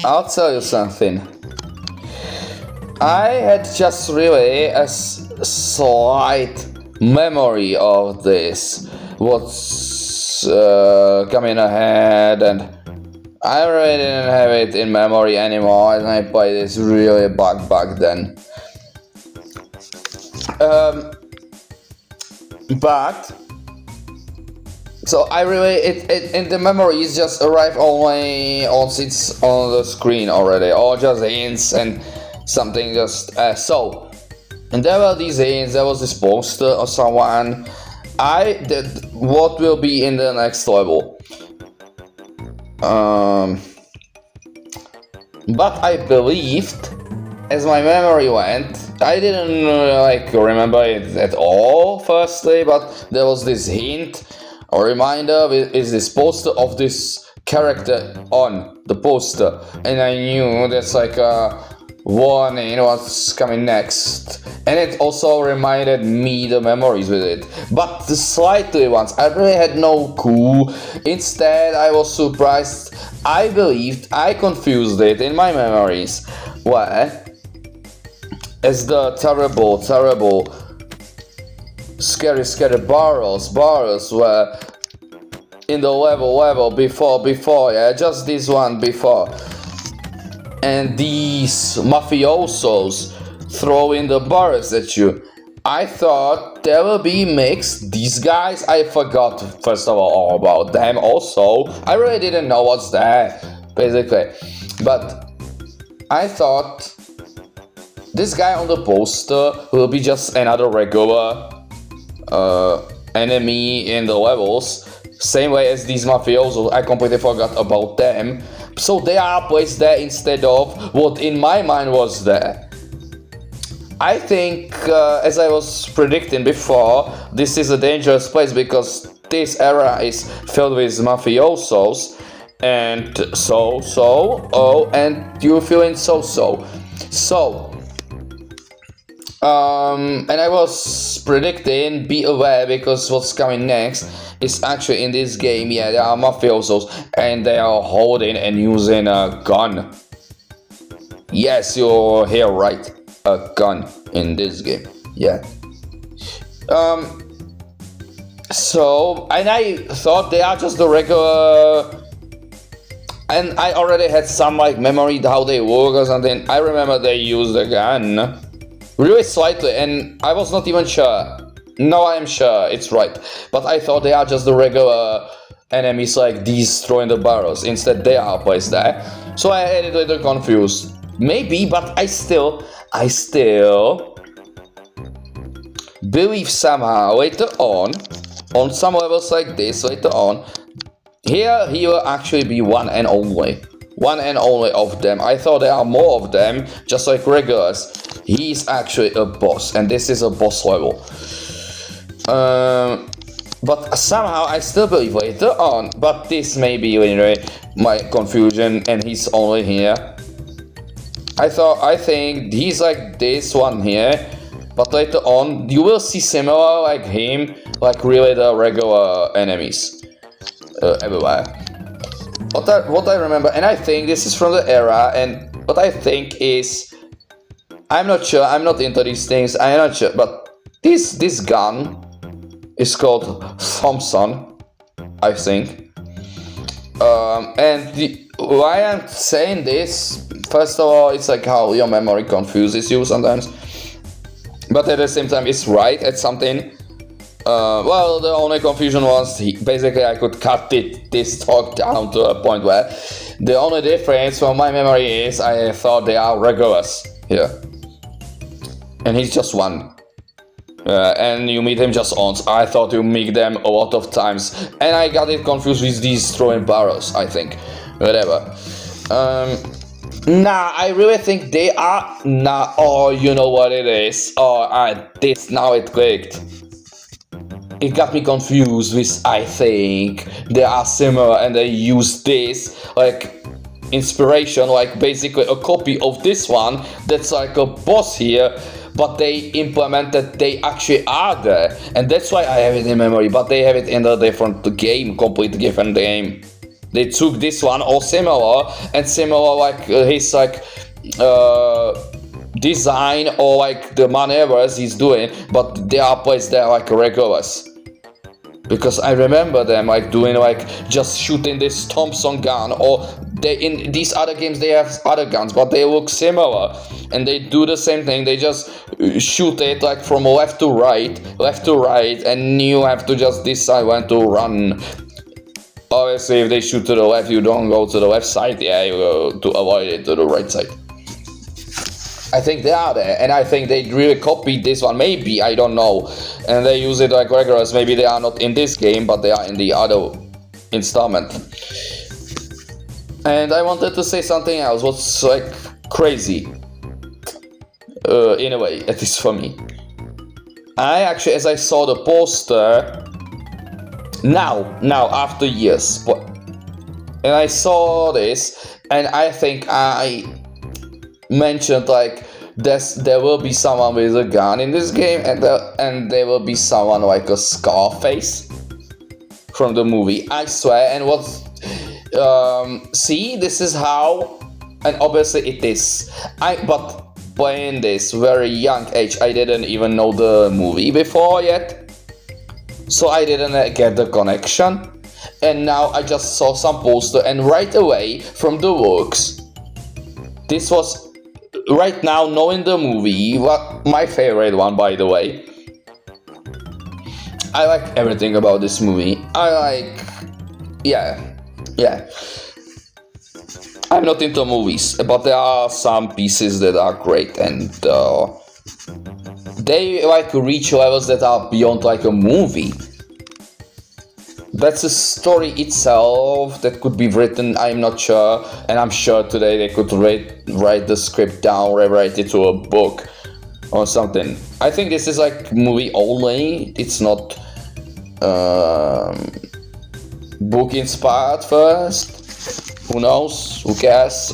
I'll tell you something. I had just really a slight memory of this. What's coming ahead, and I really didn't have it in memory anymore, and I played this really back then. But so I really it in the memories just arrive only once it's on the screen already, or just hints and something just so. And there were these hints. There was this poster of someone. I did what will be in the next level. But I believed, as my memory went, I didn't remember it at all. Firstly, but there was this hint, a reminder is this poster of this character on the poster, and I knew that's like a warning what's coming next, and it also reminded me the memories with it, but the slightly ones I really had no clue. Instead, I was surprised. I believed I confused it in my memories, where as the terrible scary barrels were in the level before, yeah, just this one before. And these mafiosos throwing the barrels at you. I thought there will be mixed. These guys, I forgot first of all about them also. I really didn't know what's there, basically. But I thought this guy on the poster will be just another regular enemy in the levels. Same way as these mafiosos, I completely forgot about them. So they are placed there instead of what in my mind was there. I think, as I was predicting before, this is a dangerous place because this era is filled with mafiosos, and and you're feeling so. And I was predicting, be aware, because what's coming next is actually in this game. Yeah, there are mafiosos and they are holding and using a gun. Yes, you're here right. A gun in this game. Yeah. So, and I thought they are just the regular. And I already had some memory how they work or something. I remember they used a gun. Really slightly, and I was not even sure. No, I am sure it's right. But I thought they are just the regular enemies like these throwing the barrels. Instead, they are placed there. So I had it a little confused. Maybe, but I still believe somehow later on some levels like this later on, here he will actually be one and only of them. I thought there are more of them, just like regulars. He's actually a boss, and this is a boss level. But somehow I still believe later on, but this may be anyway my confusion, and he's only here. I think he's like this one here, but later on you will see similar like him, like really the regular enemies everywhere. What I remember, and I think this is from the era, and what I think is, I'm not sure, I'm not into these things, I'm not sure, but this gun is called Thompson, I think. Why I'm saying this, first of all, it's like how your memory confuses you sometimes, but at the same time it's right at something. Well, the only confusion was basically I could cut this talk down to a point where the only difference from my memory is I thought they are regulars here. And he's just one. And you meet him just once. I thought you meet them a lot of times. And I got it confused with these throwing barrels, I think. Whatever. Nah, I really think they are... Nah, oh, you know what it is. Oh, now it clicked. It got me confused with, I think, they are similar and they use this, inspiration, basically a copy of this one, that's like a boss here, but they implemented, they actually are there, and that's why I have it in memory, but they have it in a different game, completely different game. They took this one or similar and similar like his like design or like the maneuvers he's doing, but they are placed there like regulars. Because I remember them like doing like just shooting this Thompson gun, or they in these other games they have other guns but they look similar and they do the same thing. They just shoot it like from left to right, and you have to just decide when to run. Obviously if they shoot to the left you don't go to the left side, yeah, you go to avoid it to the right side. I think they are there, and I think they really copied this one, maybe, I don't know, and they use it like regulars. Maybe they are not in this game, but they are in the other installment. And I wanted to say something else, what's like crazy, in a way, at least for me. I actually, as I saw the poster, now after years, and I saw this, and I think I mentioned like there will be someone with a gun in this game, and there will be someone like a Scarface from the movie, I swear. And what see, this is how, and obviously it is, but playing this very young age, I didn't even know the movie before yet, so I didn't get the connection. And now I just saw some poster, and right away from the looks, this was right now knowing the movie, what my favorite one, by the way. I like everything about this movie. I like, yeah. I'm not into movies, but there are some pieces that are great, and they like reach levels that are beyond like a movie. That's a story itself that could be written, I'm not sure, and I'm sure today they could write the script down, rewrite it to a book or something. I think this is like movie only, it's not book inspired first, who knows, who cares,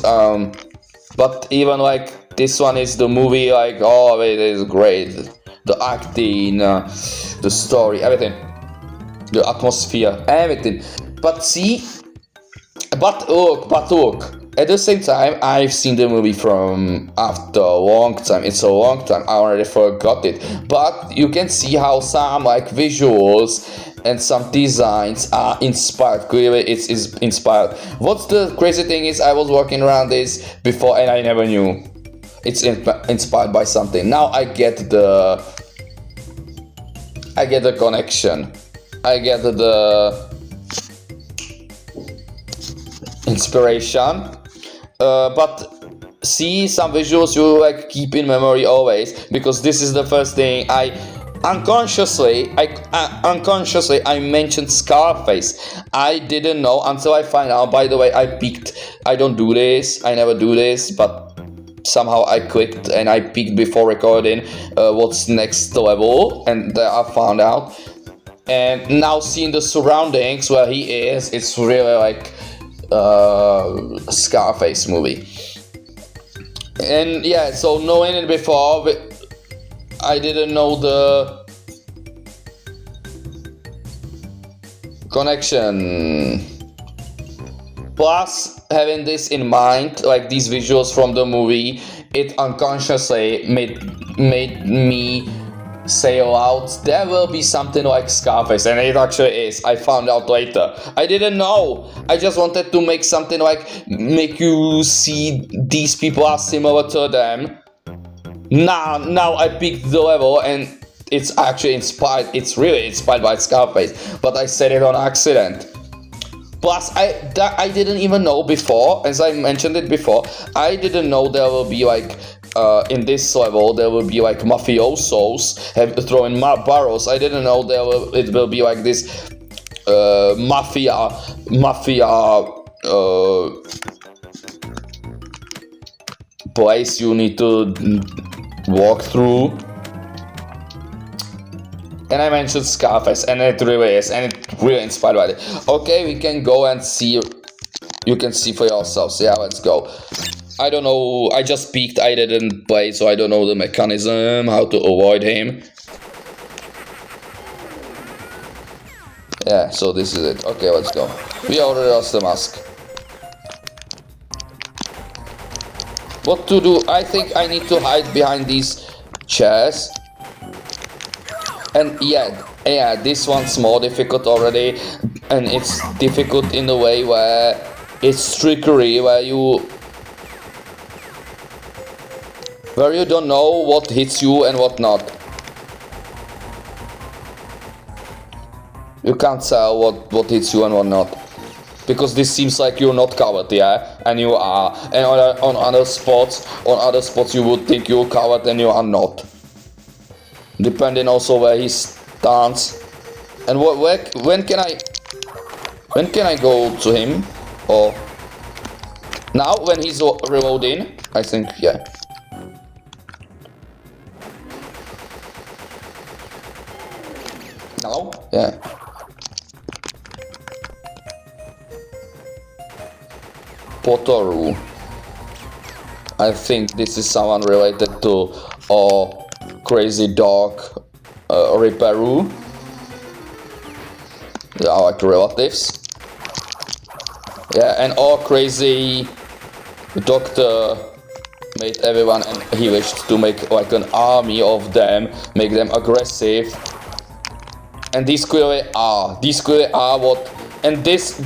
but even like this one is the movie, like, oh, it is great, the acting, the story, everything. The atmosphere, everything. But look, at the same time, I've seen the movie from after a long time. It's a long time, I already forgot it. But you can see how some like visuals and some designs are inspired. Clearly it's inspired. What's the crazy thing is, I was walking around this before and I never knew. It's inspired by something. Now I get the connection. I get the inspiration, but see, some visuals you like keep in memory always, because this is the first thing I unconsciously mentioned Scarface. I didn't know until I find out. By the way, I don't do this, I never do this, but somehow I clicked and I peeked before recording what's next level, and there I found out. And now seeing the surroundings where he is, it's really like Scarface movie. And yeah, so knowing it before, I didn't know the connection. Plus, having this in mind, like these visuals from the movie, it unconsciously made me say aloud, there will be something like Scarface, and it actually is. I found out later. I didn't know. I just wanted to make something like make you see these people are similar to them. Now I picked the level, and it's actually inspired. It's really inspired by Scarface, but I said it on accident. Plus, I didn't even know before, as I mentioned it before, I didn't know there will be like in this level there will be like mafiosos throwing barrels. I didn't know it will be like this mafia place you need to walk through. And I mentioned Scarface, and it really is, and it really inspired by it. Okay, we can go and see. You can see for yourselves. Yeah, let's go. I don't know, I just peeked, I didn't play, so I don't know the mechanism, how to avoid him. Yeah, so this is it. Okay, let's go. We already lost the mask. What to do? I think I need to hide behind these chairs. And yeah, this one's more difficult already. And it's difficult in a way where it's trickery, where you don't know what hits you and what not. You can't tell what hits you and what not. Because this seems like you're not covered, yeah? And you are. And on other spots you would think you're covered and you are not. Depending also where he stands. And when can I go to him? Or now when he's reloading? I think, yeah. Now? Yeah. Potoru. I think this is someone related to crazy dog Riperu. They are like relatives. Yeah, and all crazy doctor made everyone, and he wished to make like an army of them, make them aggressive. And these clearly are what. And this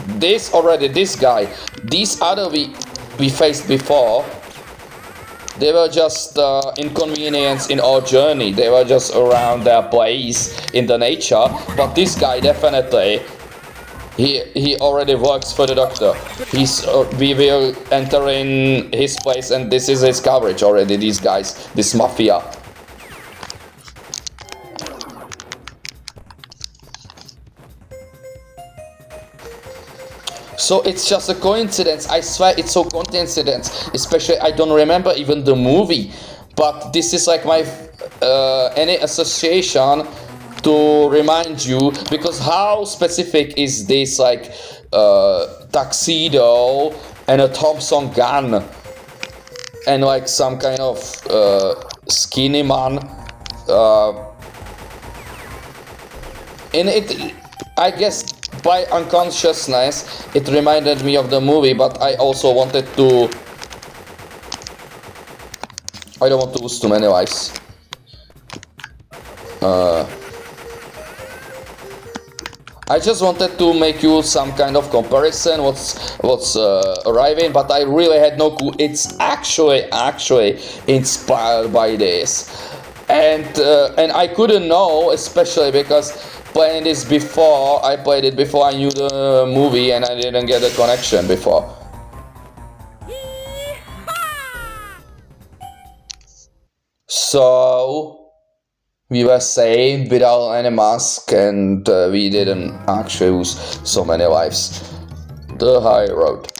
guy, these other we faced before, they were just inconvenience in our journey. They were just around their place in the nature. But this guy definitely, he already works for the doctor. We will enter in his place, and this is his coverage already. These guys, this mafia. So it's just a coincidence. I swear it's a coincidence. Especially I don't remember even the movie, but this is like my any association to remind you, because how specific is this, like tuxedo and a Thompson gun and like some kind of skinny man. In it, I guess by unconsciousness, it reminded me of the movie, but I also wanted to. I don't want to lose too many lives. I just wanted to make you some kind of comparison what's arriving, but I really had no clue. It's actually inspired by this, and I couldn't know, especially because playing this before, I played it before I knew the movie, and I didn't get the connection before. So we were saved without any mask, and we didn't actually lose so many lives. The high road.